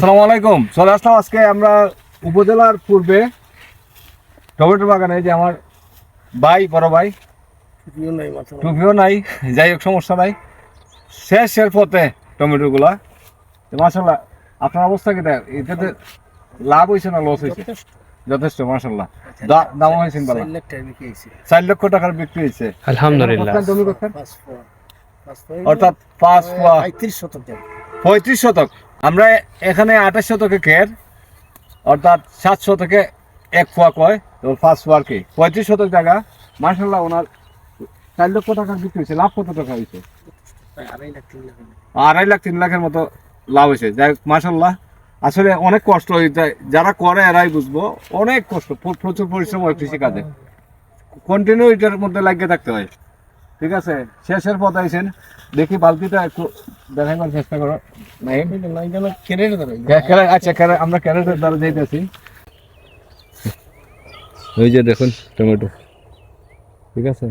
আসসালামু আলাইকুম। চলে আসলাম আজকে আমরা উপজেলার পূর্বে টমেটো বাগানে। যে আমার ভাই, বড় ভাই, টুপিও নাই, যাই হোক সমস্যা নাই, শেষের পথে টমেটোগুলা। মাশাল্লাহ, আপনার অবস্থা কি? এটাতে লাভ হয়েছে না লস হয়েছে? যথেষ্ট মাশাল্লাহ। দাম হয়েছে 4 লক্ষ টাকার বিক্রি হয়েছে আলহামদুলিল্লাহ। অর্থাৎ 35 শতক। আমরা এখানে 28 শতকে খের, অর্থাৎ 7 শতকে 1 পোয়া কয়, তো 5 পোয়া আর কি 35 শতক জায়গা। মাশাল্লাহ, ওনার 4 লক্ষ টাকার বিক্রি হয়েছে। লাভ কত টাকা হয়েছে? 2.5 লাখ 3 লাখের মতো লাভ হয়েছে। যাই হোক মাশাল্লাহ, আসলে অনেক কষ্ট হয়েছে, যারা করে এরাই বুঝবো। অনেক কষ্ট, প্রচুর পরিশ্রম হয় কৃষিকাজে, কন্টিনিউ এটার মধ্যে লাগিয়ে থাকতে হয়। ঠিক আছে, শেষের পথ আইছেন। দেখি বালতিটা একটু দেখাইবার চেষ্টা করো। আচ্ছা, আমরা ক্যারেটের দ্বারা যাইতেছি। ওই যে দেখুন টমেটো, ঠিক আছে।